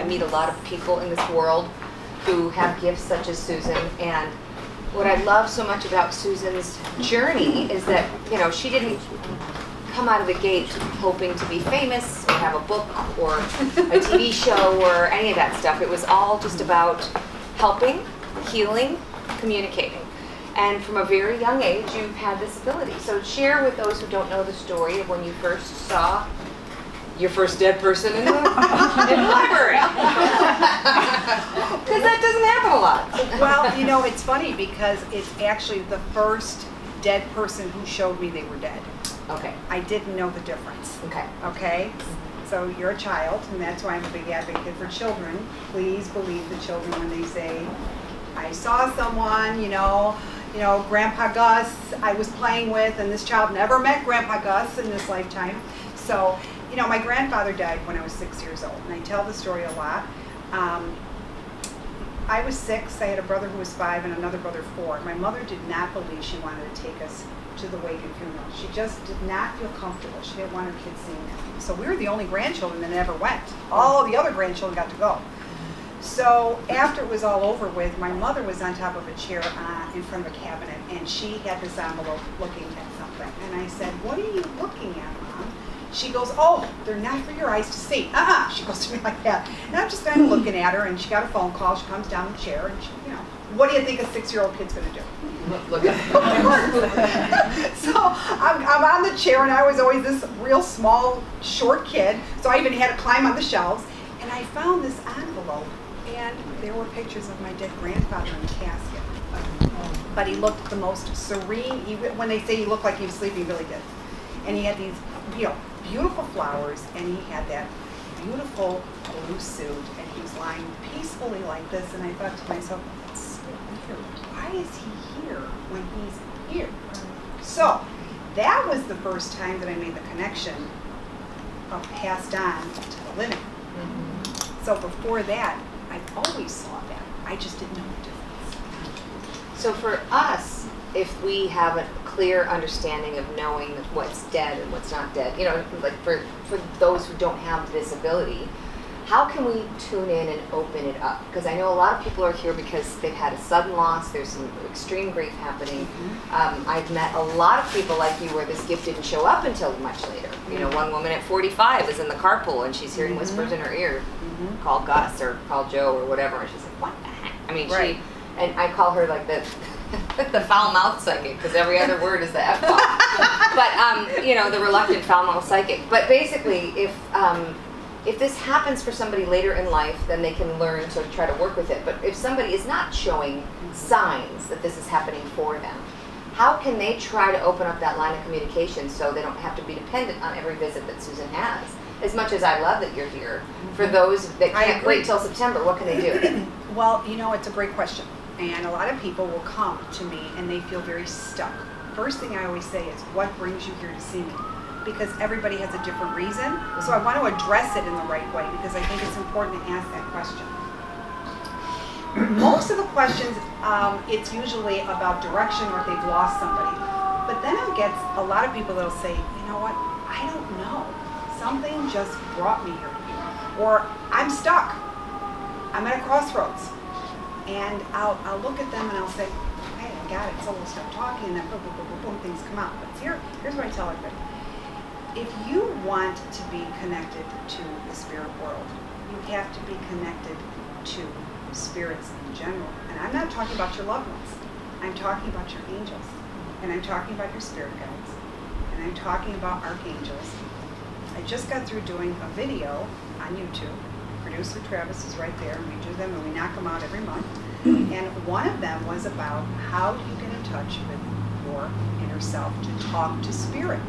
meet a lot of people in this world who have gifts such as Susan, and what I love so much about Susan's journey is that, she didn't come out of the gate hoping to be famous or have a book or a TV show or any of that stuff. It was all just about helping, healing, communicating. And from a very young age, you've had this ability. So share with those who don't know the story of when you first saw your first dead person in the library. Because that doesn't happen a lot. Well, it's funny because it's actually the first dead person who showed me they were dead. Okay. I didn't know the difference. Okay. Okay? So you're a child, and that's why I'm a big advocate for children. Please believe the children when they say, I saw someone, Grandpa Gus I was playing with, and this child never met Grandpa Gus in this lifetime. So, my grandfather died when I was 6 years old, and I tell the story a lot. I was 6, I had a brother who was 5, and another brother 4. My mother did not believe she wanted to take us to the Weigel funeral. She just did not feel comfortable. She didn't want her kids seeing that. So we were the only grandchildren that ever went. All the other grandchildren got to go. So after it was all over with, my mother was on top of a chair in front of a cabinet, and she had this envelope looking at something. And I said, what are you looking at, Mom? She goes, oh, they're not for your eyes to see. She goes to me like that. And I'm just kind of looking at her, and she got a phone call. She comes down the chair, and she, what do you think a 6-year-old kid's going to do? Look at her. So I'm on the chair, and I was always this real small, short kid. So I even had to climb on the shelves. And I found this envelope, and there were pictures of my dead grandfather in the casket. But he looked the most serene. When they say he looked like he was sleeping, he really did. And he had these, beautiful flowers, and he had that beautiful blue suit, and he was lying peacefully like this. And I thought to myself, that's so weird. Why is he here when he's here? So that was the first time that I made the connection of passed on to the living. Mm-hmm. So before that, I always saw that. I just didn't know the difference. So for us, if we have a clear understanding of knowing what's dead and what's not dead, like for those who don't have this ability, how can we tune in and open it up? Because I know a lot of people are here because they've had a sudden loss, there's some extreme grief happening. Mm-hmm. I've met a lot of people like you where this gift didn't show up until much later. Mm-hmm. One woman at 45 is in the carpool and she's hearing whispers in her ear, call Gus or call Joe or whatever, and she's like, what the heck? I mean, right. And I call her like the foul-mouthed psychic, because every other word is the F-bomb. But, the reluctant foul-mouthed psychic. But basically, if this happens for somebody later in life, then they can learn to try to work with it. But if somebody is not showing signs that this is happening for them, how can they try to open up that line of communication so they don't have to be dependent on every visit that Susan has? As much as I love that you're here, for those that can't wait till September, what can they do? Well, it's a great question. And a lot of people will come to me and they feel very stuck. First thing I always say is, what brings you here to see me? Because everybody has a different reason. So I want to address it in the right way because I think it's important to ask that question. Most of the questions, it's usually about direction or if they've lost somebody. But then I'll get a lot of people that'll say, you know what, I don't know. Something just brought me here. Or I'm stuck. I'm at a crossroads. And I'll look at them and I'll say, hey, I got it. So we'll start talking and then boom, boom, boom, boom, boom, things come out. But here's what I tell everybody. If you want to be connected to the spirit world, you have to be connected to spirits in general. And I'm not talking about your loved ones. I'm talking about your angels. And I'm talking about your spirit guides. And I'm talking about archangels. I just got through doing a video on YouTube. Producer Travis is right there, and we do them and we knock them out every month. And one of them was about how do you get in touch with your inner self to talk to spirit.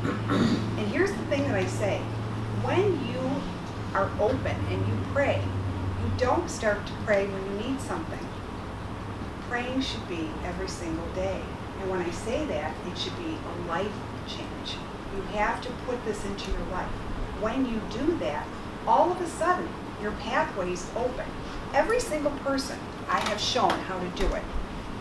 And here's the thing that I say. When you are open and you pray, you don't start to pray when you need something. Praying should be every single day. And when I say that, it should be a life change. You have to put this into your life. When you do that, all of a sudden, your pathway is open. Every single person I have shown how to do it,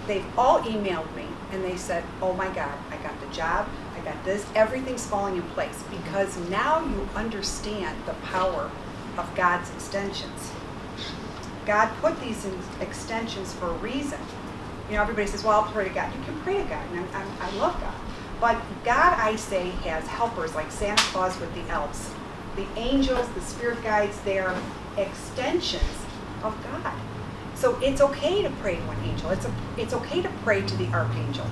they've all emailed me and they said, oh my God, I got the job, I got this, everything's falling in place because now you understand the power of God's extensions. God put these in extensions for a reason. You know, everybody says, well, I'll pray to God. You can pray to God, and I love God. But God, I say, has helpers like Santa Claus with the elves. The angels, the spirit guides, they're extensions of God. So it's okay to pray to an angel. It's okay to pray to the archangel.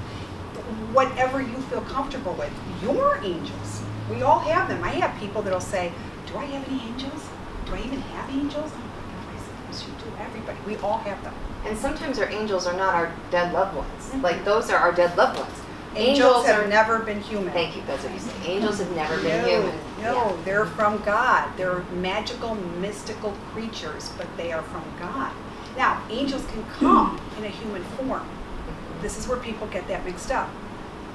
Whatever you feel comfortable with. Your angels. We all have them. I have people that'll say, do I have any angels? Do I even have angels? Oh my God, I said, yes, you do. Everybody. We all have them. And sometimes our angels are not our dead loved ones. Like, those are our dead loved ones. Angels have never been human. Thank you, that's what you say. Angels have never been human. No, they're from God. They're magical, mystical creatures, but they are from God. Now, angels can come in a human form. This is where people get that mixed up.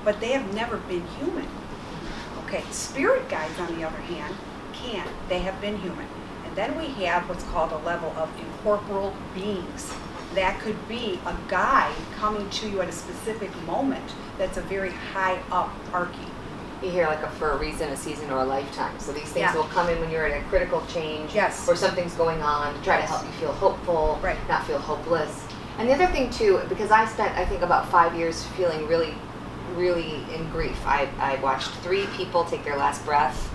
But they have never been human. Okay, spirit guides, on the other hand, can. They have been human. And then we have what's called a level of incorporeal beings. That could be a guide coming to you at a specific moment that's a very high up archy. You hear like for a reason, a season, or a lifetime. So these things will come in when you're at a critical change, or something's going on, to try to help you feel hopeful, not feel hopeless. And the other thing too, because I spent, I think, about 5 years feeling really in grief. I watched 3 people take their last breath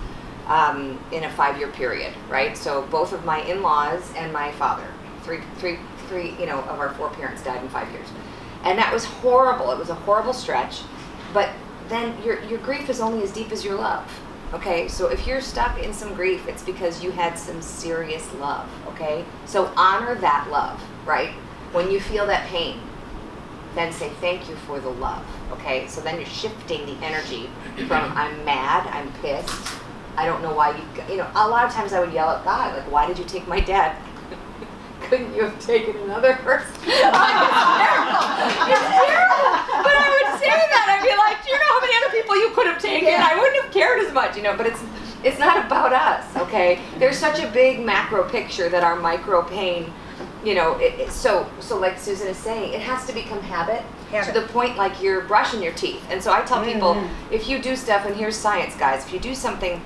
in a 5-year period, right? So both of my in-laws and my father, three, of our 4 parents died in 5 years. And that was horrible. It was a horrible stretch. But then your grief is only as deep as your love, okay? So if you're stuck in some grief, it's because you had some serious love, okay? So honor that love, right? When you feel that pain, then say thank you for the love, okay? So then you're shifting the energy from I'm mad, I'm pissed, I don't know why a lot of times I would yell at God, like, why did you take my dad? Couldn't you have taken another person? It's terrible. It's terrible. But I would say that. I'd be like, do you know how many other people you could have taken? Yeah. I wouldn't have cared as much, but it's not about us, okay? There's such a big macro picture that our micro pain, so like Susan is saying, it has to become habit. To the point like you're brushing your teeth. And so I tell people, if you do stuff, and here's science, guys, if you do something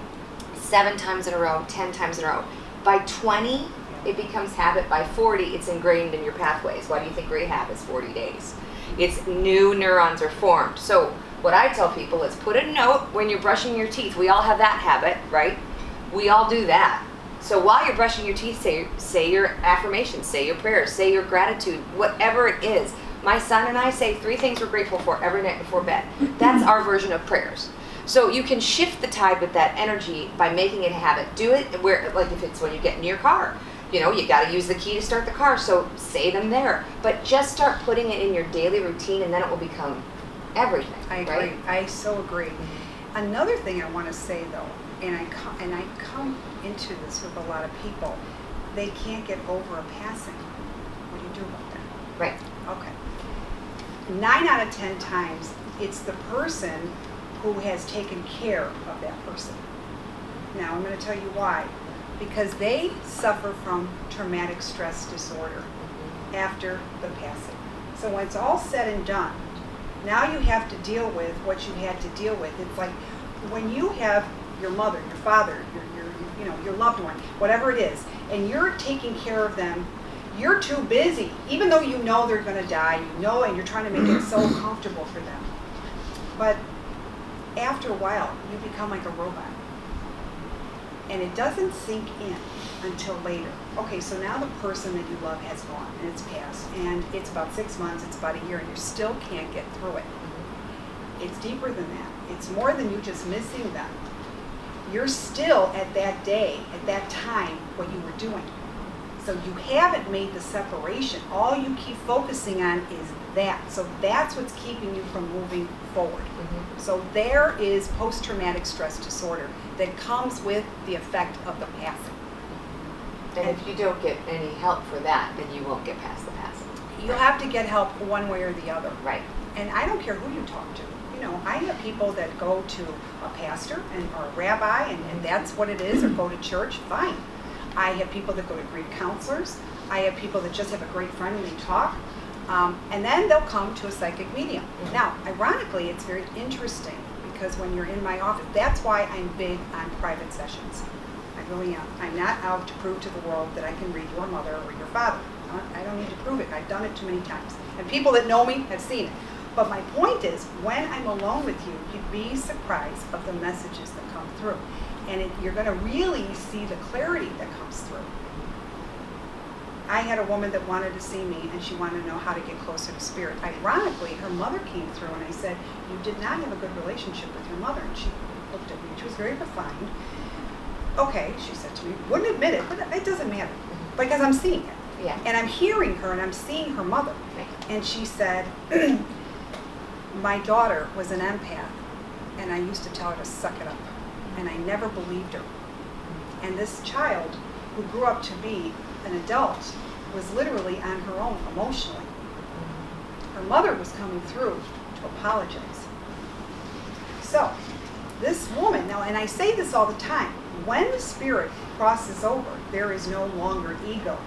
7 times in a row, 10 times in a row, by 20, it becomes habit. By 40, it's ingrained in your pathways. Why do you think rehab is 40 days? It's new neurons are formed. So what I tell people is put a note when you're brushing your teeth. We all have that habit, right? We all do that. So while you're brushing your teeth, say your affirmations, say your prayers, say your gratitude, whatever it is. My son and I say 3 things we're grateful for every night before bed. That's our version of prayers. So you can shift the tide with that energy by making it a habit. Do it where, like if it's when you get in your car. You got to use the key to start the car, so say them there. But just start putting it in your daily routine, and then it will become everything. I agree. Right? I so agree. Another thing I want to say, though, and I come into this with a lot of people, they can't get over a passing. What do you do about that? Right. Okay. 9 out of 10 times, it's the person who has taken care of that person. Now, I'm going to tell you why. Because they suffer from traumatic stress disorder after the passing. So when it's all said and done, now you have to deal with what you had to deal with. It's like when you have your mother, your father, your loved one, whatever it is, and you're taking care of them, you're too busy, even though you know they're going to die, and you're trying to make it so comfortable for them. But after a while, you become like a robot. And it doesn't sink in until later. Okay, so now the person that you love has gone, and it's passed, and it's about 6 months, it's about a year, and you still can't get through it. It's deeper than that. It's more than you just missing them. You're still at that day, at that time, what you were doing. So you haven't made the separation. All you keep focusing on is that. So that's what's keeping you from moving forward. So there is post-traumatic stress disorder that comes with the effect of the passing. And if you don't get any help for that, then you won't get past the passing. You'll have to get help one way or the other. Right. And I don't care who you talk to. I have people that go to a pastor or a rabbi, and that's what it is, or go to church, fine. I have people that go to grief counselors. I have people that just have a great friend and they talk. And then they'll come to a psychic medium. Now, ironically, it's very interesting because when you're in my office, that's why I'm big on private sessions. My really am. I'm not out to prove to the world that I can read your mother or your father. I don't need to prove it. I've done it too many times. And people that know me have seen it. But my point is, when I'm alone with you, you'd be surprised of the messages that come through. And you're going to really see the clarity that comes through. I had a woman that wanted to see me, and she wanted to know how to get closer to spirit. Ironically, her mother came through, and I said, you did not have a good relationship with your mother. And she looked at me. She was very refined. Okay, she said to me, wouldn't admit it, but it doesn't matter, because I'm seeing it. Yeah. And I'm hearing her, and I'm seeing her mother. Right. And she said, my daughter was an empath, and I used to tell her to suck it up, and I never believed her. And this child, who grew up to be an adult, was literally on her own emotionally. Her mother was coming through to apologize. So, this woman, now, and I say this all the time, when the spirit crosses over, there is no longer ego.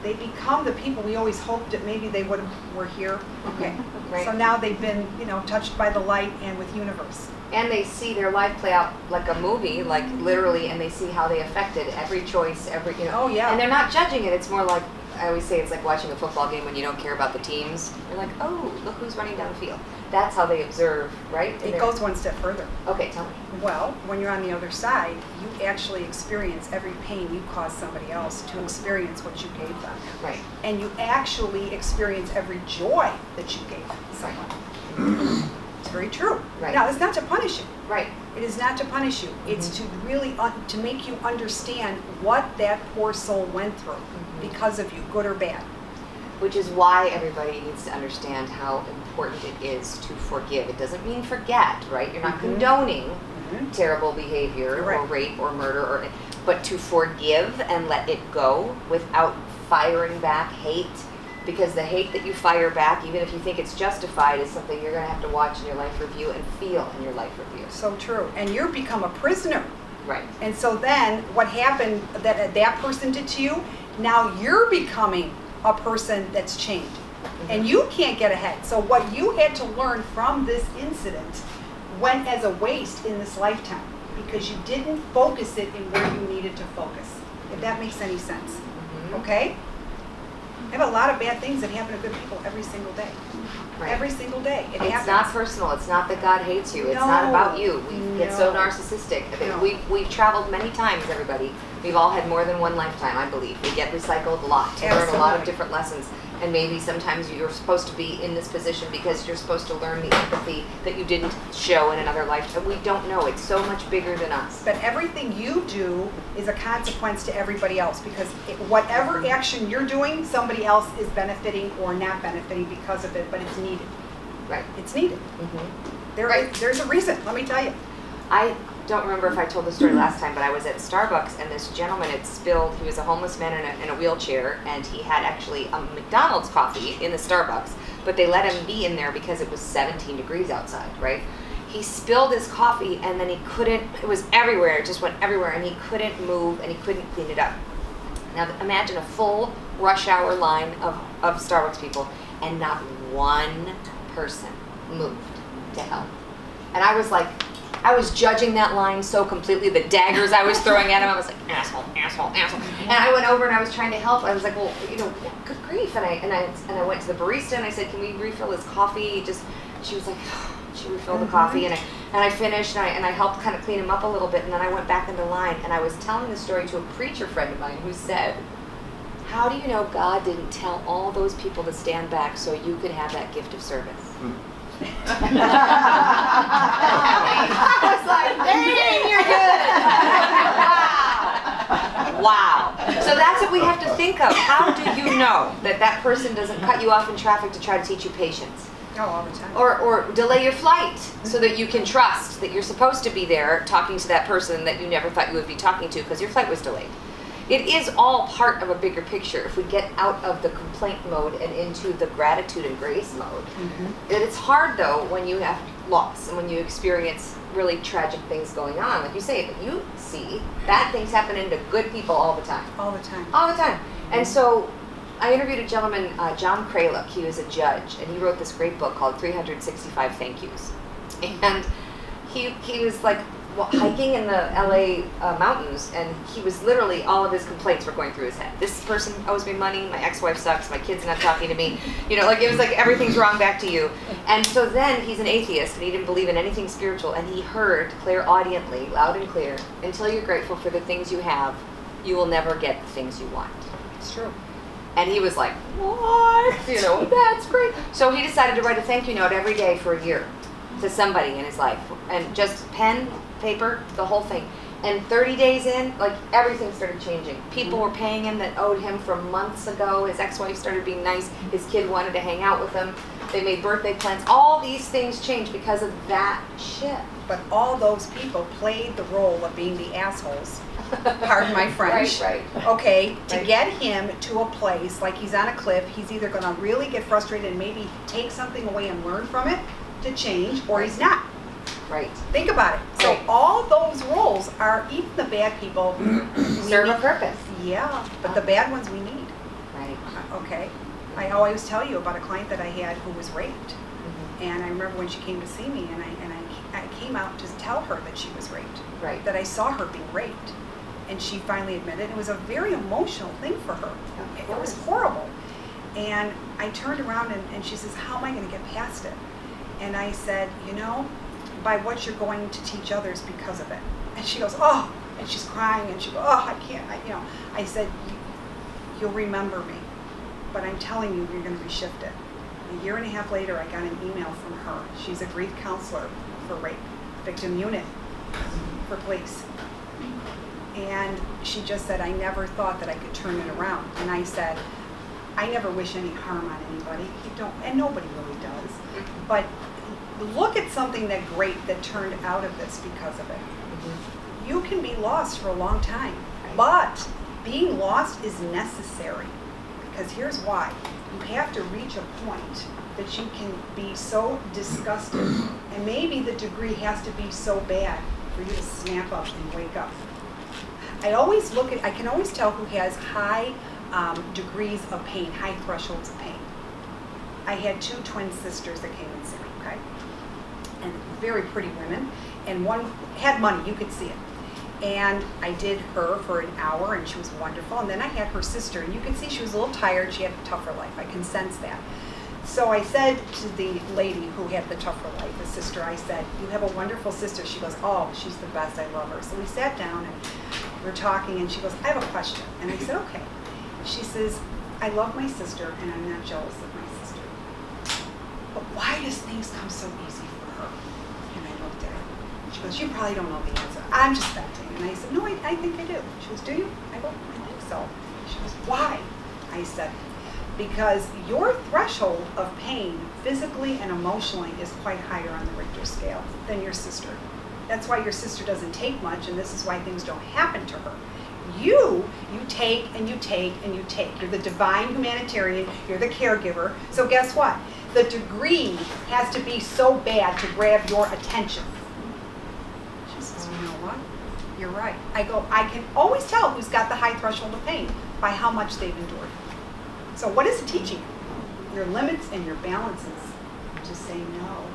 They become the people we always hoped that maybe they were here. Okay. Right. So now they've been, touched by the light and with universe. And they see their life play out like a movie, like literally, and they see how they affected every choice, Oh, yeah. And they're not judging it. It's more like, I always say, it's like watching a football game when you don't care about the teams. You're like, oh, look who's running down the field. That's how they observe, right? It goes one step further. Okay, tell me. Well, when you're on the other side, you actually experience every pain you caused somebody else to experience what you gave them. Right. And you actually experience every joy that you gave someone. It's very true. Right. Now, it's not to punish you. Right. It is not to punish you. It's to really, to make you understand what that poor soul went through because of you, good or bad. Which is why everybody needs to understand how important it is to forgive. It doesn't mean forget, right? You're not condoning terrible behavior or rape or murder, but to forgive and let it go without firing back hate. Because the hate that you fire back, even if you think it's justified, is something you're going to have to watch in your life review and feel in your life review. So true. And you become a prisoner. Right. And so then what happened that person did to you, now you're becoming a person that's chained. And you can't get ahead. So what you had to learn from this incident went as a waste in this lifetime because you didn't focus it in where you needed to focus, if that makes any sense. Okay? I have a lot of bad things that happen to good people every single day. Right. Every single day. It It's happens. not personal. It's not that God hates you. It's No. not about you. We get so No. narcissistic. No. We've traveled many times, everybody. We've all had more than one lifetime, I believe. We get recycled a lot to learn a lot of Absolutely. different lessons. And maybe sometimes you're supposed to be in this position because you're supposed to learn the empathy that you didn't show in another lifetime. We don't know. It's so much bigger than us. But everything you do is a consequence to everybody else because whatever action you're doing, somebody else is benefiting or not benefiting because of it, but it's needed. Right. It's needed. Right. There's a reason, let me tell you. I don't remember if I told the story last time, but I was at Starbucks and this gentleman had spilled, he was a homeless man in a wheelchair, and he had actually a McDonald's coffee in the Starbucks, but they let him be in there because it was 17 degrees outside, right? He spilled his coffee and then he couldn't, it was everywhere, it just went everywhere, and he couldn't move and he couldn't clean it up. Now imagine a full rush hour line of Starbucks people and not one person moved to help. And I was like, I was judging that line so completely, the daggers I was throwing at him, I was like, asshole, asshole, asshole. And I went over and I was trying to help. I was like, well, good grief. And I went to the barista and I said, can we refill his coffee? She was like, she refilled the coffee and I finished and I helped kind of clean him up a little bit, and then I went back into line and I was telling the story to a preacher friend of mine who said, how do you know God didn't tell all those people to stand back so you could have that gift of service? I was like, dang, you're good. Wow. So that's what we have to think of. How do you know that person doesn't cut you off in traffic to try to teach you patience? Oh, all the time. Or delay your flight so that you can trust that you're supposed to be there talking to that person that you never thought you would be talking to because your flight was delayed. It is all part of a bigger picture. If we get out of the complaint mode and into the gratitude and grace mode. And it's hard though when you have loss and when you experience really tragic things going on. Like you say, that you see bad things happening to good people all the time. All the time. All the time. And so I interviewed a gentleman, John Kralik. He was a judge, and he wrote this great book called 365 Thank Yous. And he was like hiking in the LA mountains, and he was literally, all of his complaints were going through his head. This person owes me money, my ex-wife sucks, my kid's not talking to me. You know, like it was like everything's wrong back to you. And so then he's an atheist and he didn't believe in anything spiritual, and he heard clairaudiently, loud and clear, until you're grateful for the things you have, you will never get the things you want. It's true. And he was like, what? You know, that's great. So he decided to write a thank you note every day for a year to somebody in his life, and just pen, paper, the whole thing. And 30 days in, like everything started changing. People were paying him that owed him from months ago. His ex-wife started being nice. His kid wanted to hang out with him. They made birthday plans. All these things changed because of that shift. But all those people played the role of being the assholes. Pardon my French. Right. Okay, to Right. get him to a place like he's on a cliff, he's either going to really get frustrated and maybe take something away and learn from it to change, or he's not. Right. Think about it. So Right. all those roles are, even the bad people, Serve a purpose. Yeah, but the bad ones we need. Right. Okay. I always tell you about a client that I had who was raped. Mm-hmm. And I remember when she came to see me, and I came out to tell her that she was raped. Right. That I saw her being raped. And she finally admitted it. It was a very emotional thing for her. It was horrible. And I turned around and she says, how am I going to get past it? And I said, you know, by what you're going to teach others because of it. And she goes, oh, and she's crying, and she goes, oh, I can't, I said, you'll remember me, but I'm telling you, you're going to reshift it. A year and a half later, I got an email from her. She's a grief counselor for rape victim unit for police. And she just said, I never thought that I could turn it around. And I said, I never wish any harm on anybody. You don't, and nobody really does. But look at something that great that turned out of this because of it. Mm-hmm. You can be lost for a long time, but being lost is necessary. Because here's why. You have to reach a point that you can be so disgusted, and maybe the degree has to be so bad for you to snap up and wake up. I can always tell who has high degrees of pain, high thresholds of pain. I had 2 twin sisters that came and see me, okay? And very pretty women, and one had money, you could see it. And I did her for an hour, and she was wonderful. And then I had her sister, and you could see she was a little tired. She had a tougher life. I can sense that. So I said to the lady who had the tougher life, the sister, I said, you have a wonderful sister. She goes, oh, she's the best. I love her. So we sat down, and we're talking, and she goes, I have a question. And I said, okay. She says, I love my sister, and I'm not jealous of my sister. But why does things come so easy for her? And I looked at her. She goes, you probably don't know the answer. I'm just venting. And I said, no, I think I do. She goes, do you? I go, I think so. She goes, why? I said, because your threshold of pain, physically and emotionally, is quite higher on the Richter scale than your sister. That's why your sister doesn't take much, and this is why things don't happen to her. You take and you take and you take. You're the divine humanitarian, you're the caregiver. So guess what? The degree has to be so bad to grab your attention. She says, you know what? You're right. I go, I can always tell who's got the high threshold of pain by how much they've endured. So what is it teaching you? Your limits and your balances to say no.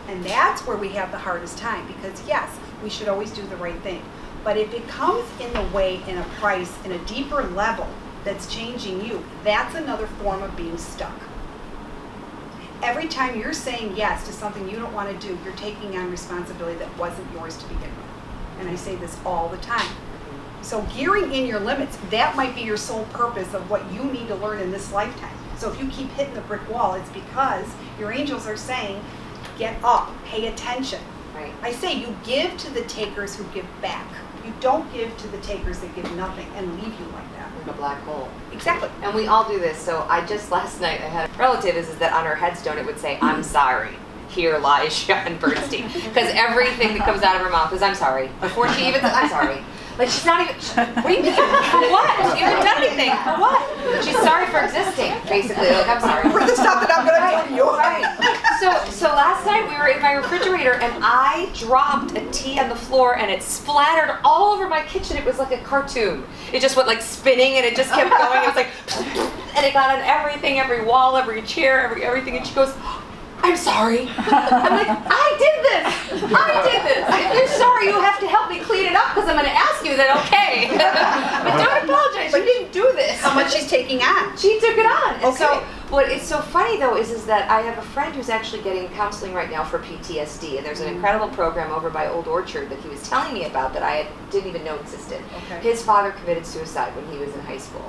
And that's where we have the hardest time, because yes, we should always do the right thing. But if it comes in the way, in a price, in a deeper level that's changing you, that's another form of being stuck. Every time you're saying yes to something you don't want to do, you're taking on responsibility that wasn't yours to begin with. And I say this all the time. So gearing in your limits, that might be your sole purpose of what you need to learn in this lifetime. So if you keep hitting the brick wall, it's because your angels are saying, get up, pay attention. Right. I say you give to the takers who give back. You don't give to the takers that give nothing and leave you like that. Like a black hole. Exactly. And we all do this. So I just last night, I had a relative is that on her headstone it would say, I'm sorry. Here lies Shawn Bernstein. Because everything that comes out of her mouth is, I'm sorry. Before she even says, I'm sorry. Like she's not even, what do you mean? For what? She hasn't done anything. For what? She's sorry for existing, basically. Like, I'm sorry. For the stuff that I'm going to do to you. Right. So last night we were in my refrigerator and I dropped a tea on the floor and it splattered all over my kitchen. It was like a cartoon. It just went like spinning and it just kept going. It was like, and it got on everything, every wall, every chair, everything. And she goes, I'm sorry. I'm like, I did this. If you're sorry, you have to help me clean it up because I'm going to ask you, then okay. But don't apologize. You didn't do this. How much she's taking on? She took it on. And Okay. so what is so funny though is that I have a friend who's actually getting counseling right now for PTSD, and there's an incredible program over by Old Orchard that he was telling me about that didn't even know existed. Okay. His father committed suicide when he was in high school.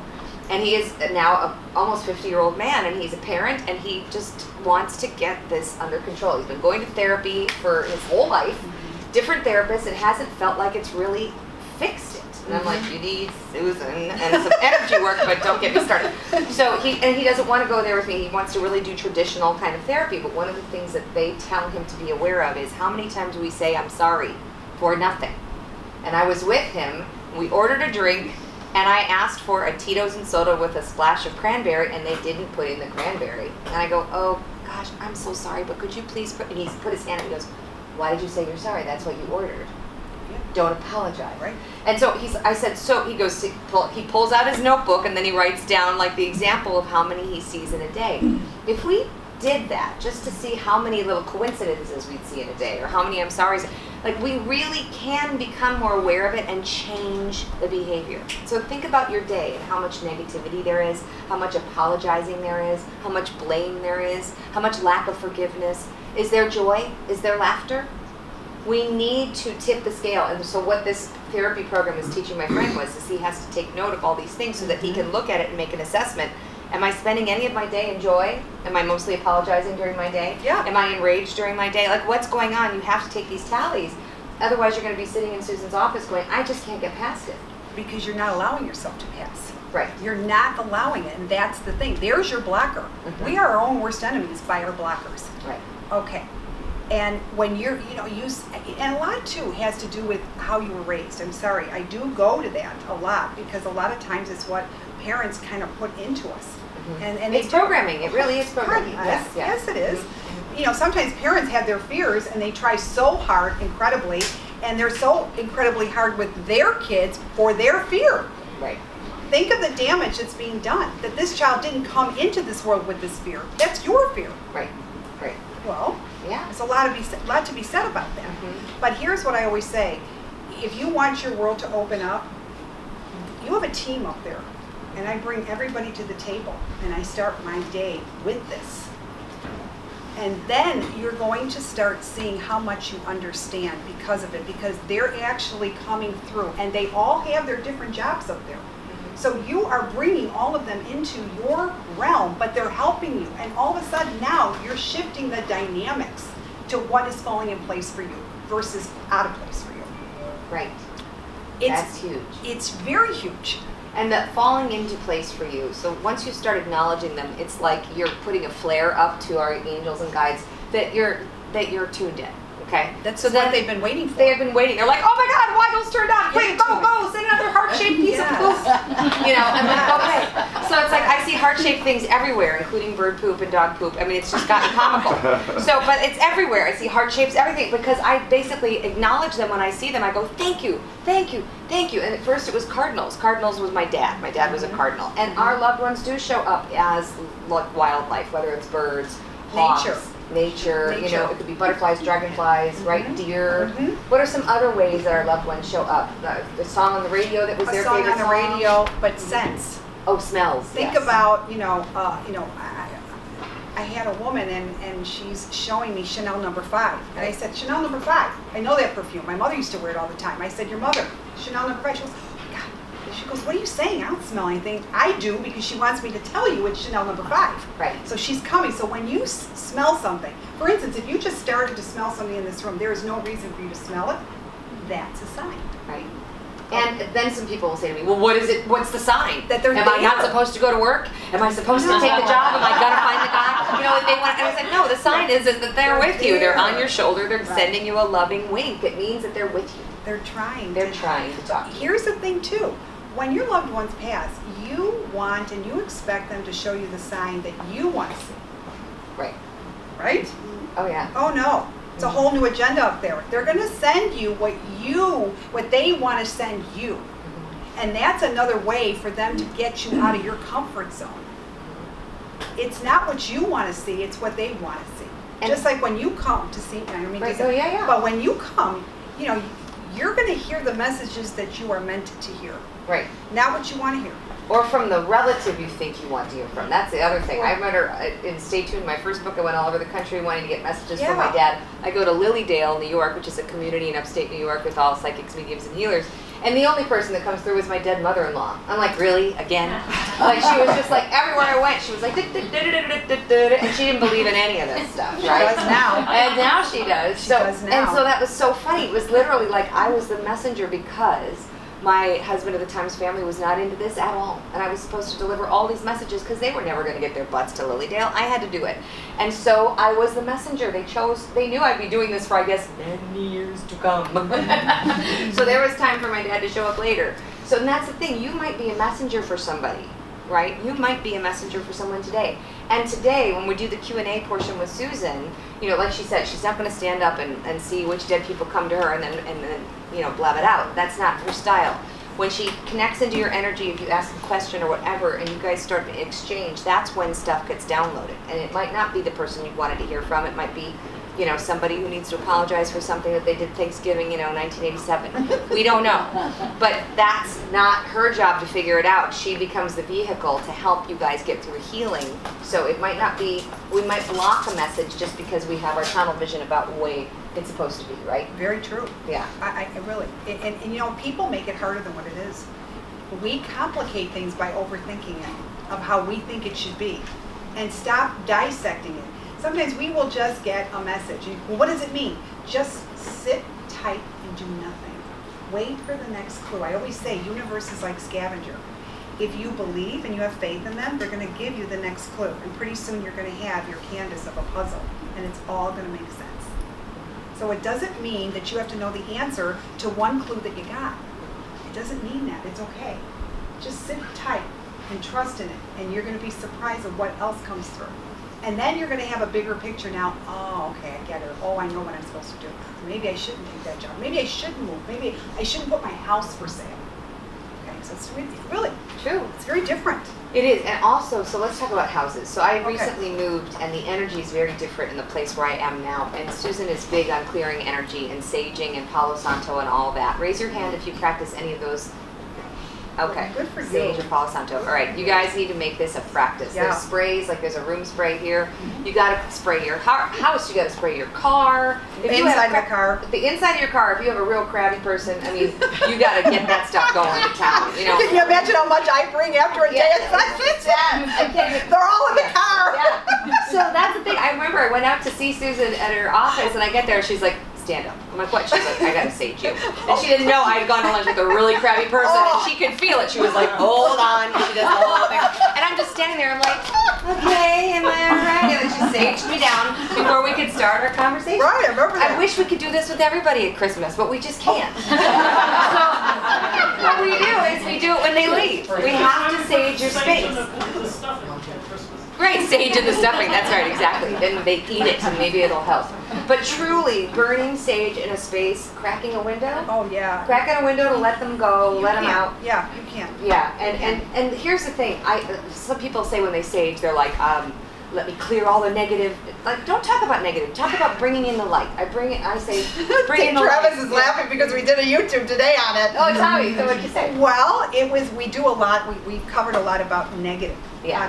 And he is now a almost 50-year-old man, and he's a parent, and he just wants to get this under control. He's been going to therapy for his whole life, different therapists. It hasn't felt like it's really fixed it. And I'm like, you need Susan and some energy work, but don't get me started. So he doesn't want to go there with me. He wants to really do traditional kind of therapy. But one of the things that they tell him to be aware of is how many times we say, I'm sorry, for nothing. And I was with him, we ordered a drink, and I asked for a Tito's and soda with a splash of cranberry, and they didn't put in the cranberry. And I go, oh gosh, I'm so sorry, but could you please put, and he's put his hand up, he goes, why did you say you're sorry? That's what you ordered. Don't apologize. Right. And so I said, so he goes, he pulls out his notebook and then he writes down like the example of how many he sees in a day. If we did that just to see how many little coincidences we'd see in a day or how many I'm sorry's, like we really can become more aware of it and change the behavior. So think about your day and how much negativity there is, how much apologizing there is, how much blame there is, how much lack of forgiveness. Is there joy? Is there laughter? We need to tip the scale. And so what this therapy program is teaching my friend is he has to take note of all these things so that he can look at it and make an assessment. Am I spending any of my day in joy? Am I mostly apologizing during my day? Yeah. Am I enraged during my day? Like, what's going on? You have to take these tallies. Otherwise, you're going to be sitting in Susan's office going, I just can't get past it. Because you're not allowing yourself to pass. Right. You're not allowing it, and that's the thing. There's your blocker. Mm-hmm. We are our own worst enemies by our blockers. Right. Okay. And when you're, and a lot too has to do with how you were raised. I'm sorry, I do go to that a lot because a lot of times it's what parents kind of put into us. Mm-hmm. And It's programming. It really is programming. Yes, Yeah. yes it is. Mm-hmm. Sometimes parents have their fears and they try so hard, incredibly, and they're so incredibly hard with their kids for their fear. Right. Think of the damage that's being done, that this child didn't come into this world with this fear. That's your fear. Right. Right. Well, Yeah. there's a lot to be said about that. Mm-hmm. But here's what I always say. If you want your world to open up, you have a team up there. And I bring everybody to the table. And I start my day with this. And then you're going to start seeing how much you understand because of it. Because they're actually coming through. And they all have their different jobs up there. So you are bringing all of them into your realm, but they're helping you. And all of a sudden now you're shifting the dynamics to what is falling in place for you versus out of place for you. Right. It's, That's huge. It's very huge. And that falling into place for you. So once you start acknowledging them, it's like you're putting a flare up to our angels and guides that you're tuned in. Okay. That's so what they've been waiting for. They have been waiting. They're like, oh my God, Weigel's turned on. Quick, go, send another heart-shaped piece of poop. I'm like, okay. So it's like I see heart-shaped things everywhere, including bird poop and dog poop. I mean, it's just gotten comical. So, but it's everywhere. I see heart shapes, everything, because I basically acknowledge them when I see them. I go, thank you, thank you, thank you. And at first it was cardinals. Cardinals was my dad. My dad was a cardinal. And our loved ones do show up as like wildlife, whether it's birds, hawks, nature, it could be butterflies, dragonflies, right, deer. What are some other ways that our loved ones show up? The song on the radio that was their favorite song? A song on the radio, but scents. Oh, smells. Think about, I had a woman and she's showing me Chanel No. 5. And I said, Chanel No. 5. I know that perfume. My mother used to wear it all the time. I said, your mother, Chanel No. 5. She goes, oh my God. She goes, what are you saying? I don't smell anything. I do, because she wants me to tell you it's Chanel No. 5. Right. So she's coming. So when you smell something, for instance, if you just started to smell something in this room, there is no reason for you to smell it. That's a sign. Right. And then some people will say to me, well, what is it? What's the sign? That they're Am I not supposed to go to work? Am I supposed to take the job? Am I going to find the guy? They want. And I said, no, the sign is that they're with you. They're on your shoulder. They're sending you a loving wink. It means that they're with you. They're trying. They're trying to talk to you. Here's the thing, too. When your loved ones pass, you want and you expect them to show you the sign that you want to see. Right. Right? Oh, yeah. Oh, no. It's a whole new agenda up there. They're going to send you what they want to send you. And that's another way for them to get you out of your comfort zone. It's not what you want to see, it's what they want to see. And just like when you come to see, I don't mean to right, say, oh, yeah. but when you come, you know, you're going to hear the messages that you are meant to hear, Right. not what you want to hear. Or from the relative you think you want to hear from. That's the other thing. I remember in Stay Tuned, my first book, I went all over the country wanting to get messages from my dad. I go to Lilydale, New York, which is a community in upstate New York with all psychics, mediums, and healers. And the only person that comes through is my dead mother-in-law. I'm like, really? Again? Like, she was just like, everywhere I went, she was like, and she didn't believe in any of this stuff, right? She does now. And now she does. She does now. And so that was so funny. It was literally like I was the messenger because my husband at the time's family was not into this at all. And I was supposed to deliver all these messages because they were never going to get their butts to Lilydale. I had to do it. And so I was the messenger. They knew I'd be doing this for, I guess, many years to come. So there was time for my dad to show up later. So and that's the thing. You might be a messenger for somebody, right? You might be a messenger for someone today. And today, when we do the Q&A portion with Susan, you know, like she said, she's not going to stand up and see which dead people come to her and then you know, blab it out. That's not her style. When she connects into your energy, if you ask a question or whatever, and you guys start to exchange, that's when stuff gets downloaded. And it might not be the person you wanted to hear from. It might be, you know, somebody who needs to apologize for something that they did Thanksgiving, you know, 1987. We don't know. But that's not her job to figure it out. She becomes the vehicle to help you guys get through healing. So it might not be, we might block a message just because we have our tunnel vision about the way it's supposed to be, right? Very true. Yeah. I really, and you know, people make it harder than what it is. We complicate things by overthinking it, of how we think it should be, and stop dissecting it. Sometimes we will just get a message. Well, what does it mean? Just sit tight and do nothing. Wait for the next clue. I always say, universe is like scavenger. If you believe and you have faith in them, they're going to give you the next clue. And pretty soon you're going to have your canvas of a puzzle, and it's all going to make sense. So it doesn't mean that you have to know the answer to one clue that you got. It doesn't mean that. It's okay. Just sit tight and trust in it, and you're going to be surprised at what else comes through. And then you're going to have a bigger picture now. Oh, okay, I get it. Oh, I know what I'm supposed to do. Maybe I shouldn't take that job. Maybe I shouldn't move. Maybe I shouldn't put my house for sale. Okay, so it's really True. It's very different. It is, and also, so let's talk about houses. So I recently moved, and the energy is very different in the place where I am now. And Susan is big on clearing energy and saging and Palo Santo and all that. Raise your hand if you practice any of those. Okay. Good for you. Sage or Palo Santo. All right, you guys need to make this a practice. Yeah. There's sprays, like there's a room spray here. You got to spray your house. You got to spray your car. If you Inside have the car. The inside of your car. If you have a real crabby person, I mean, you got to get that stuff going to town. You know. Can you imagine how much I bring after a day of sessions? They're all in the car. Yeah. So that's the thing. I remember I went out to see Susan at her office, and I get there, she's like, stand up. I'm like, what? She's like, I gotta sage you. And she didn't know I had gone to lunch with a really crabby person, and she could feel it. She was like, hold on. And she does the whole thing. And I'm just standing there, I'm like, okay, am I all right? And then she saged me down before we could start our conversation. Right, I remember that. I wish we could do this with everybody at Christmas, but we just can't. So what we do is we do it when they leave. We have to sage your space. Right, sage in the stuffing, that's right, exactly. Then they eat it and maybe it'll help. But truly, burning sage in a space, cracking a window, Oh, yeah. cracking a window to let them go, let them can. out. Yeah, you can. Yeah, and here's the thing. Some people say when they sage, they're like, let me clear all the negative. Like, don't talk about negative. Talk about bringing in the light. I say, bring in the light. Travis is laughing because we did a YouTube today on it. Oh, tell me. So what'd you say? Well, we do a lot, we covered a lot about negative. Yeah.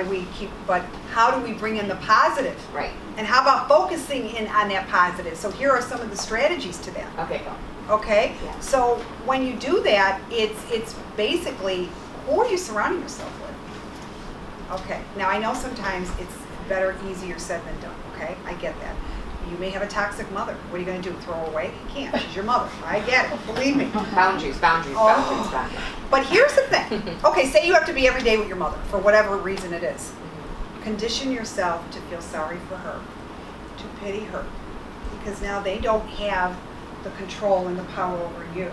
How do we bring in the positive? Right. And how about focusing in on that positive? So here are some of the strategies to that. Okay, go. Okay? Yeah. So when you do that, it's basically, who are you surrounding yourself with? Okay. Now I know sometimes it's better, easier said than done. Okay? I get that. You may have a toxic mother. What are you going to do? Throw her away? You can't. She's your mother. I get it. Believe me. Boundaries. Oh. But here's the thing. Okay, say you have to be every day with your mother for whatever reason it is. Condition yourself to feel sorry for her, to pity her, because now they don't have the control and the power over you.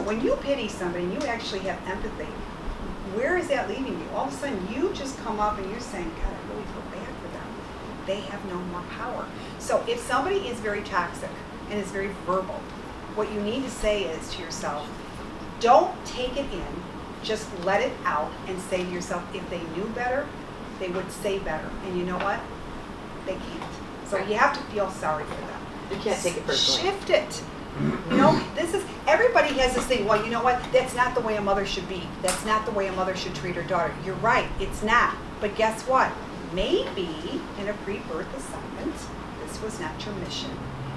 When you pity somebody and you actually have empathy, where is that leaving you? All of a sudden, you just come up and you're saying, God, I really feel bad for them. They have no more power. So if somebody is very toxic and is very verbal, what you need to say is to yourself, don't take it in, just let it out and say to yourself, if they knew better, they would say better. And you know what? They can't. So you have to feel sorry for them. You can't take it personally. Shift it. You know, everybody has this thing, well, you know what, that's not the way a mother should be. That's not the way a mother should treat her daughter. You're right, it's not. But guess what? Maybe in a pre-birth assignment, this was not your mission.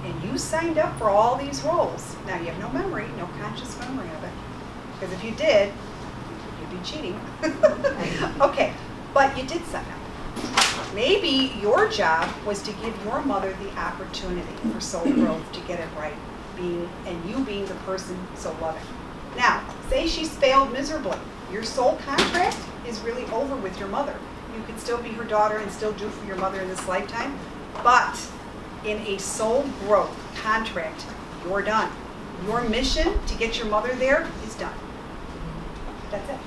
And you signed up for all these roles. Now you have no memory, no conscious memory of it. Because if you did, you'd be cheating. Okay, but you did sign up. Maybe your job was to give your mother the opportunity for soul growth to get it right, and you being the person so loving. Now, say she's failed miserably. Your soul contract is really over with your mother. You could still be her daughter and still do for your mother in this lifetime, but in a soul growth contract, you're done. Your mission to get your mother there is done. That's it.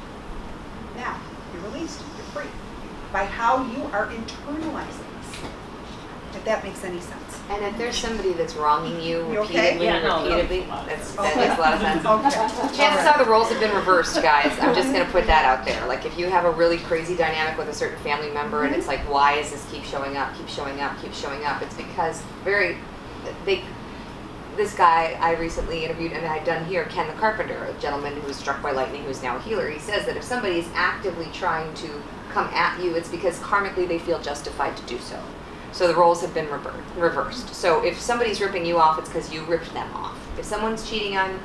Now, you're released, you're free. By how you are internalizing this, if that makes any sense. And if there's somebody that's wronging you okay? repeatedly, that makes a lot of sense. Okay. Chances are the roles have been reversed, guys. I'm just going to put that out there. Like if you have a really crazy dynamic with a certain family member and it's like, why is this keep showing up, keep showing up, keep showing up? It's because this guy I recently interviewed and I've done here, Ken the Carpenter, a gentleman who was struck by lightning who is now a healer. He says that if somebody is actively trying to come at you, it's because karmically they feel justified to do so. So the roles have been reversed. So if somebody's ripping you off, it's because you ripped them off. If someone's cheating on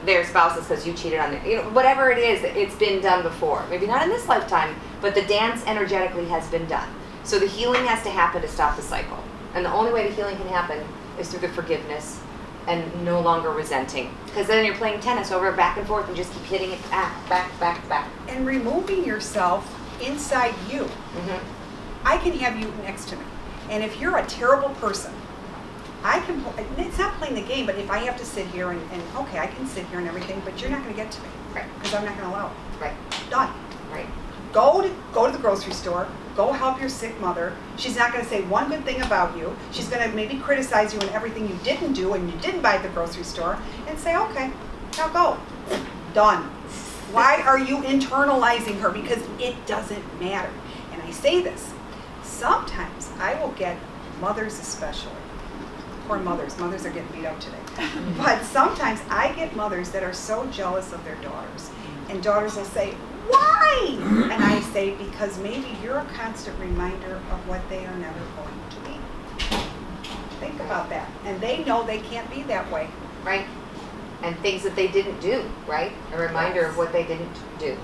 their spouse, it's because you cheated on their, whatever it is, it's been done before. Maybe not in this lifetime, but the dance energetically has been done. So the healing has to happen to stop the cycle. And the only way the healing can happen is through the forgiveness and no longer resenting. Because then you're playing tennis over back and forth and just keep hitting it back. And removing yourself inside you. I can have you next to me. And if you're a terrible person, it's not playing the game, but if I have to sit here and okay, I can sit here and everything, but you're not going to get to me. Right. Because I'm not going to allow it. Right. Done. Right. Go to the grocery store. Go help your sick mother. She's not going to say one good thing about you. She's going to maybe criticize you on everything you didn't do and you didn't buy at the grocery store and say, okay, now go. Done. Why are you internalizing her? Because it doesn't matter. And I say this. Sometimes I will get mothers especially, poor mothers are getting beat up today, but sometimes I get mothers that are so jealous of their daughters, and daughters will say, why? And I say, because maybe you're a constant reminder of what they are never going to be. Think about that. And they know they can't be that way. Right. And things that they didn't do, right? A reminder of what they didn't do.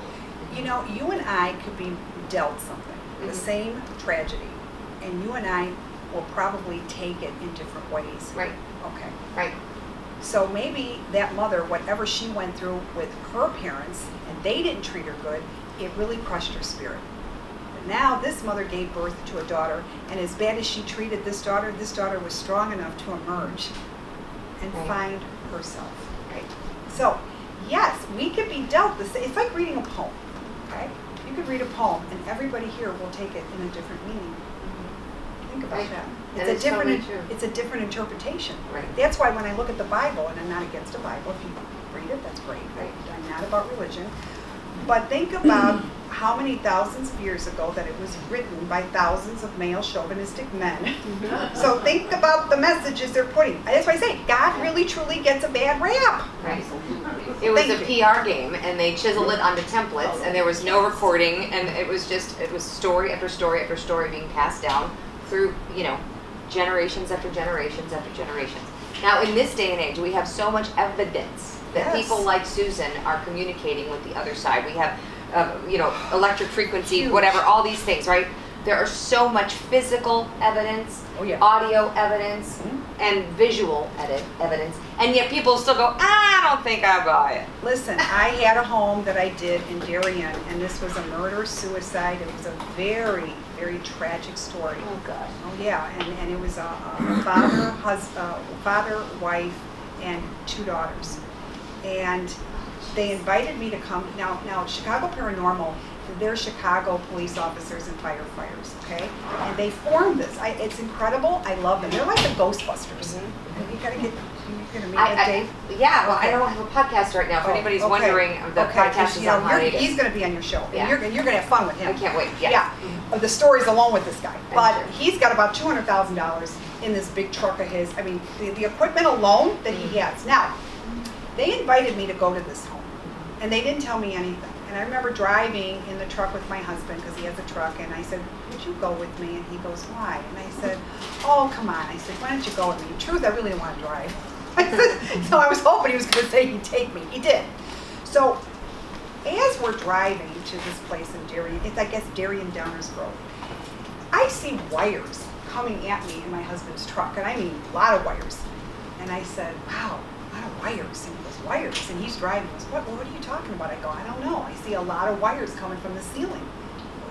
You know, you and I could be dealt something. The same tragedy, and you and I will probably take it in different ways. Right. Okay. Right. So maybe that mother, whatever she went through with her parents, and they didn't treat her good, it really crushed her spirit. But now this mother gave birth to a daughter, and as bad as she treated this daughter was strong enough to emerge and find herself. Right. So, yes, we could be dealt this. It's like reading a poem, okay? You could read a poem, and everybody here will take it in a different meaning. Think about that. It's a different interpretation. Right. That's why when I look at the Bible, and I'm not against the Bible, if you read it, that's great. Right. I'm not about religion. But think about how many thousands of years ago that it was written by thousands of male chauvinistic men. So think about the messages they're putting. That's why I say God really truly gets a bad rap. Right. It was a PR game, and they chiseled it onto templates, and there was no recording, and it was story after story after story being passed down through, generations after generations after generations. Now, in this day and age, we have so much evidence that people like Susan are communicating with the other side. We have, electric frequency, whatever, all these things, right? There are so much physical evidence, audio evidence, and visual evidence, and yet people still go, I don't think I buy it. Listen, I had a home that I did in Darien, and this was a murder-suicide. It was a very, very tragic story. Oh, God. Oh, yeah, and it was a father, wife, and 2 daughters. And they invited me to come. Now Chicago Paranormal they're Chicago police officers and firefighters, okay? And they formed this. It's incredible. I love them. They're like the Ghostbusters. You gotta get, you're gonna meet with Dave? Yeah, well, I don't have a podcast right now. If anybody's wondering, the podcast is on hiatus. He's gonna be on your show. Yeah. And you're gonna have fun with him. I can't wait. Yeah. The story's alone with this guy. But he's got about $200,000 in this big truck of his. I mean, the equipment alone that he has. Now, they invited me to go to this home, and they didn't tell me anything. And I remember driving in the truck with my husband, because he has a truck, and I said, would you go with me? And he goes, why? And I said, oh, come on. I said, why don't you go with me? In truth, I really didn't want to drive. So I was hoping he was going to say he'd take me. He did. So as we're driving to this place in Darien, it's, I guess, Darien Downers Grove, I see wires coming at me in my husband's truck, and I mean a lot of wires. And I said, wow, a lot of wires. And he goes, wires? And he's driving. He goes, what are you talking about? I go, I don't know. I see a lot of wires coming from the ceiling.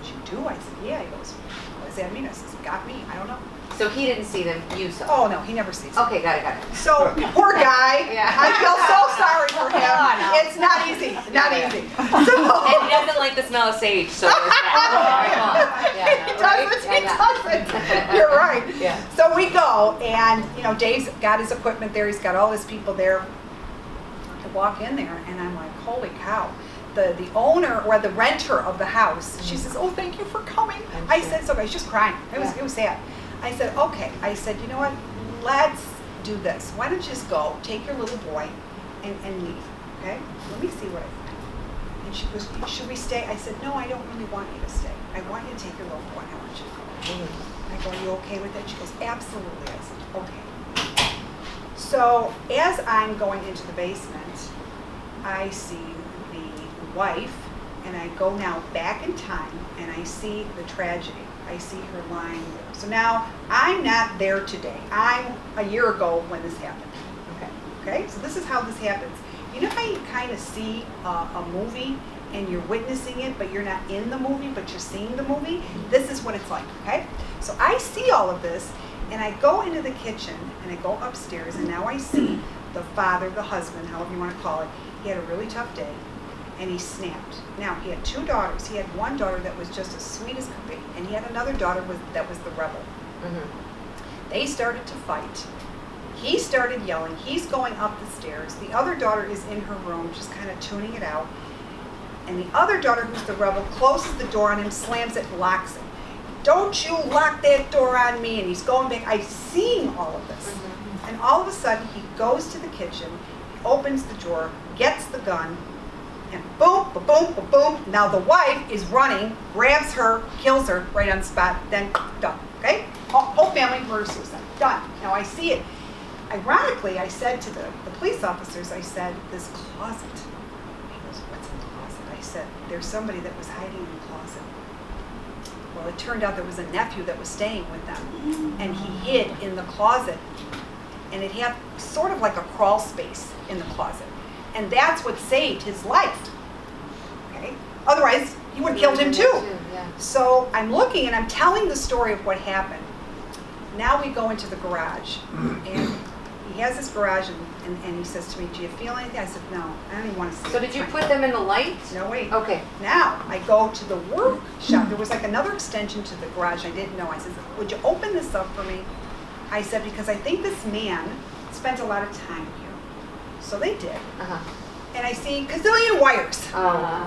He goes, you do? I said, yeah. He goes, what does that mean? I said, got me. I don't know. So he didn't see them, you saw. Oh, no, he never sees them. Okay, got it. So, poor guy. Yeah. I feel so sorry for him. No. It's not easy. Not easy. And he doesn't like the smell of sage, so there's that. He doesn't. You're right. Yeah. So we go, and Dave's got his equipment there. He's got all his people there. I walk in there, and I'm like, holy cow. The owner or the renter of the house, she says, oh, thank you for coming. I said, so I was just crying. It was sad. I said, okay. I said, you know what? Let's do this. Why don't you just go, take your little boy, and leave, okay? Let me see what I find. And she goes, should we stay? I said, no, I don't really want you to stay. I want you to take your little boy. I want you to go. I go, are you okay with that? She goes, absolutely. I said, okay. So as I'm going into the basement, I see the wife, and I go now back in time, and I see the tragedy. I see her lying there. So now I'm not there today. I'm a year ago when this happened. Okay? So this is how this happens. You know how you kind of see a movie and you're witnessing it, but you're not in the movie, but you're seeing the movie? This is what it's like, okay? So I see all of this, and I go into the kitchen, and I go upstairs, and now I see the father, the husband, however you want to call it. He had a really tough day, and he snapped. Now, he had two daughters. He had one daughter that was just as sweet as could be, and he had another daughter that was the rebel. They started to fight. He started yelling. He's going up the stairs. The other daughter is in her room, just kind of tuning it out. And the other daughter, who's the rebel, closes the door on him, slams it, and locks it. Don't you lock that door on me. And he's going back. I've seen all of this. And all of a sudden, he goes to the kitchen, opens the drawer, gets the gun, and boom, ba-boom, ba-boom. Now the wife is running, grabs her, kills her right on the spot, then done, okay? Whole family murder-suicide, done. Now I see it. Ironically, I said to the police officers, I said, this closet. He goes, what's in the closet? I said, there's somebody that was hiding in the closet. Well, it turned out there was a nephew that was staying with them, and he hid in the closet, and it had sort of like a crawl space in the closet. And that's what saved his life, okay? Otherwise, he would have killed him too. So I'm looking and I'm telling the story of what happened. Now we go into the garage, and he has this garage, and he says to me, do you feel anything? I said, no, I don't even want to see it. So did you put them in the light? No, wait. Okay. Now I go to the workshop. There was like another extension to the garage. I didn't know. I said, would you open this up for me? I said, because I think this man spent a lot of time here. So they did. And I see gazillion wires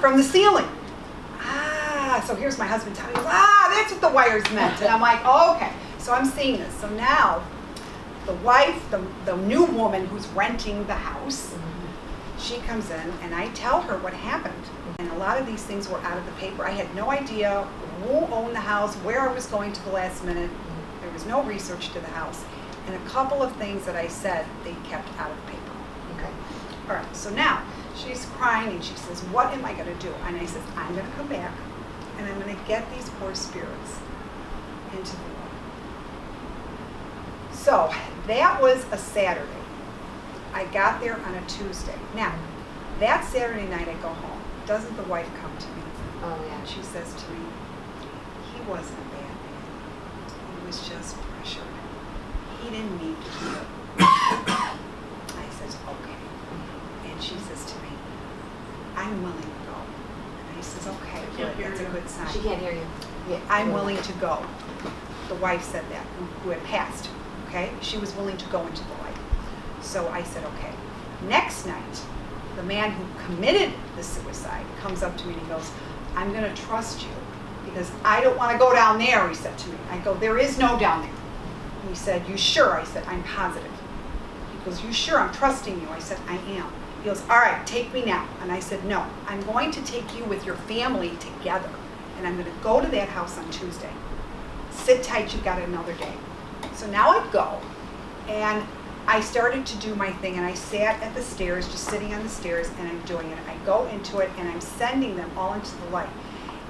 from the ceiling. So here's my husband telling me, that's what the wires meant. And I'm like, oh, okay. So I'm seeing this. So now the wife, the new woman who's renting the house, she comes in, and I tell her what happened. And a lot of these things were out of the paper. I had no idea who owned the house, where I was going to the last minute. There was no research to the house. And a couple of things that I said, they kept out of the paper. All right, so now she's crying, and she says, what am I going to do? And I says, I'm going to come back, and I'm going to get these poor spirits into the water. So that was a Saturday. I got there on a Tuesday. Now, that Saturday night I go home. Doesn't the wife come to me? Oh, yeah. And she says to me, he wasn't a bad man. He was just pressured. He didn't need to do it. I says, okay. And she says to me, I'm willing to go. And And he says, okay, good, that's a good sign. She can't hear you. Yeah. I'm willing to go. The wife said that, who had passed, okay? She was willing to go into the light. So I said, okay. Next night, the man who committed the suicide comes up to me and he goes, I'm going to trust you because I don't want to go down there, he said to me. I go, there is no down there. And he said, you sure? I said, I'm positive. He goes, you sure? I'm trusting you. I said, I am. He goes, all right, take me now. And I said, no, I'm going to take you with your family together. And I'm going to go to that house on Tuesday. Sit tight, you've got another day. So now I go, and I started to do my thing, and I sat at the stairs, just sitting on the stairs, and I'm doing it. I go into it, and I'm sending them all into the light.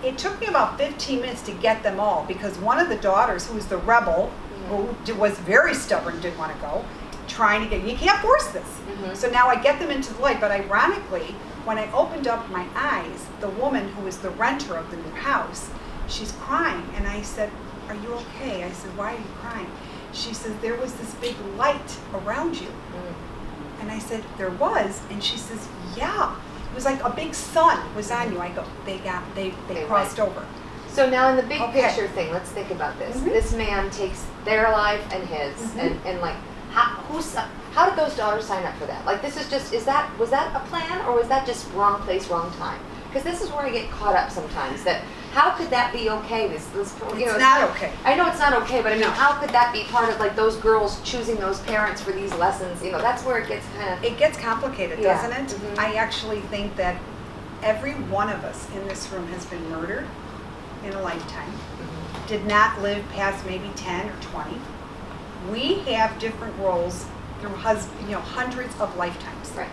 It took me about 15 minutes to get them all, because one of the daughters, who was the rebel, who was very stubborn, didn't want to go, trying to get, you can't force this. Mm-hmm. So now I get them into the light, but ironically, when I opened up my eyes, the woman who was the renter of the new house, she's crying, and I said, are you okay? I said, why are you crying? She says, there was this big light around you. And I said, there was? And she says, yeah. It was like a big sun was on you. I go, they crossed over. So now in the big Okay. picture thing, let's think about this. Mhm. This man takes their life and his, and like, how did those daughters sign up for that? Like, this is just, was that a plan, or was that just wrong place, wrong time? Because this is where I get caught up sometimes, that how could that be okay? This you know, It's not okay. I know it's not okay, but I mean, No. how could that be part of like those girls choosing those parents for these lessons? You know, that's where it gets kind of. It gets complicated, Yeah. doesn't it? Mhm. I actually think that every one of us in this room has been murdered in a lifetime, did not live past maybe 10 or 20. We have different roles through hundreds of lifetimes. Right.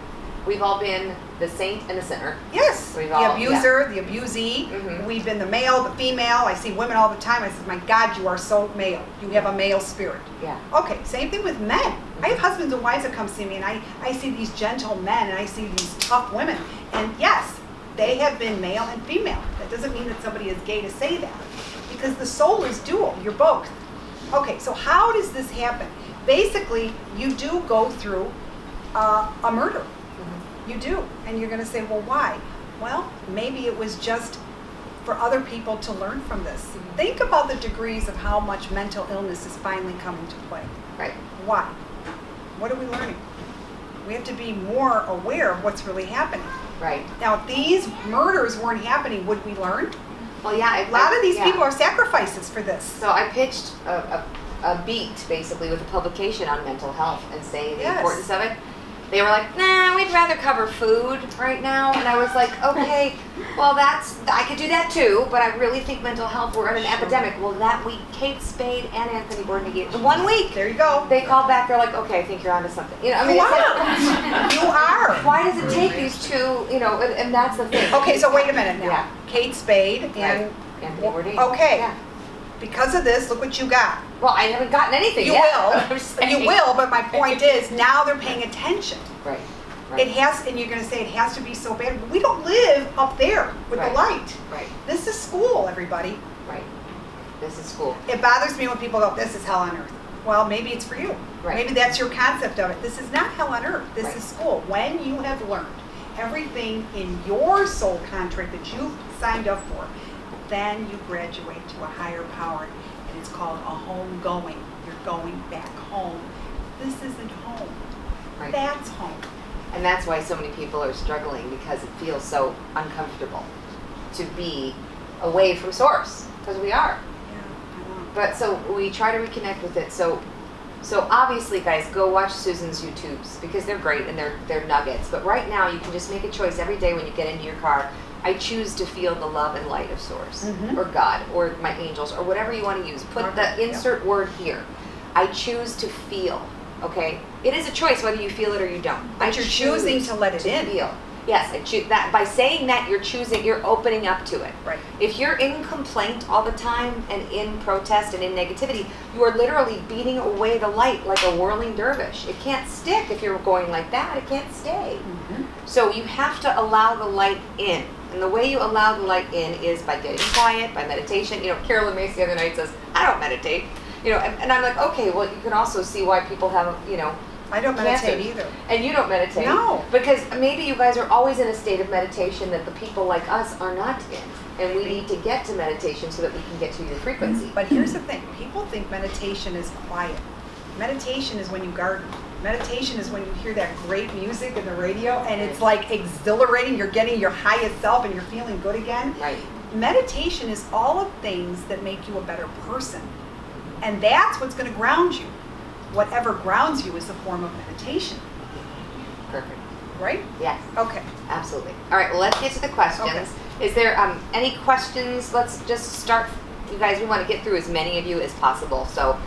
We've all been the saint and the sinner. Yes, We've the all- abuser, the abusee. Mhm. We've been the male, the female. I see women all the time. I said, my God, you are so male. You have a male spirit. Yeah. Okay, same thing with men. I have husbands and wives that come see me, and I see these gentle men, and I see these tough women. And yes, they have been male and female. That doesn't mean that somebody is gay to say that, because the soul is dual. You're both. Okay, so how does this happen? Basically, you do go through a murder. You do. And you're going to say, well, why? Well, maybe it was just for other people to learn from this. Think about the degrees of how much mental illness is finally coming to play. Right. Why? What are we learning? We have to be more aware of what's really happening. Right. Now, if these murders weren't happening, would we learn? Well, yeah. A lot of these yeah. people are sacrifices for this. So I pitched a beat basically with a publication on mental health and saying the Yes. importance of it. They were like, nah, we'd rather cover food right now. And I was like, okay, well, I could do that too, but I really think mental health, we're in an epidemic. Well, that week, Kate Spade and Anthony Bourdain gave 1 week. There you go. They called back, they're like, okay, I think you're onto something. You know, I mean, You it's are. like, You are. why does it take these two, you know, and that's the thing. Okay, so wait a minute now. Yeah. Kate Spade Right. and Anthony Bourdain. Okay. Yeah. Because of this, look what you got. Well, I haven't gotten anything You yet. will. I'm saying. You will, but my point is now they're paying attention. Right. It has, and you're going to say it has to be so bad. We don't live up there with Right. the light. Right. This is school, everybody. Right. This is school. It bothers me when people go, this is hell on earth. Well, maybe it's for you. Right. Maybe that's your concept of it. This is not hell on earth. This Right. is school. When you have learned everything in your soul contract that you've signed up for, then you graduate to a higher power, and it's called a home going. You're going back home. This isn't home. Right. That's home. And that's why so many people are struggling, because it feels so uncomfortable to be away from source, because we are. Yeah, I know. But so we try to reconnect with it. So obviously, guys, go watch Susan's YouTubes, because they're great and they're nuggets. But right now, you can just make a choice every day when you get into your car. I choose to feel the love and light of source, Mhm. or God, or my angels, or whatever you want to use. Put Okay, the insert word here. I choose to feel. Okay, it is a choice whether you feel it or you don't. But you're choosing choose to let it in. Feel. Yes, I choose that. By saying that, you're choosing. You're opening up to it. Right. If you're in complaint all the time and in protest and in negativity, you are literally beating away the light like a whirling dervish. It can't stick if you're going like that. It can't stay. Mhm. So you have to allow the light in. And the way you allow the light in is by getting quiet, by meditation. You know, Carolyn Mace the other night says, I don't meditate. You know, and I'm like, okay, well, you can also see why people have, you know, I don't meditate cancers. either. And you don't meditate. No. Because maybe you guys are always in a state of meditation that the people like us are not in. And we need to get to meditation so that we can get to your frequency. But here's the thing. People think meditation is quiet. Meditation is when you garden. Meditation is when you hear that great music in the radio and it's like exhilarating. You're getting your highest self and you're feeling good again. Right. Meditation is all of things that make you a better person. And that's what's going to ground you. Whatever grounds you is a form of meditation. Perfect. Right? Yes. Okay. Absolutely. All right, well, let's get to the questions. Okay. Is there any questions? Let's just start. You guys, we want to get through as many of you as possible. So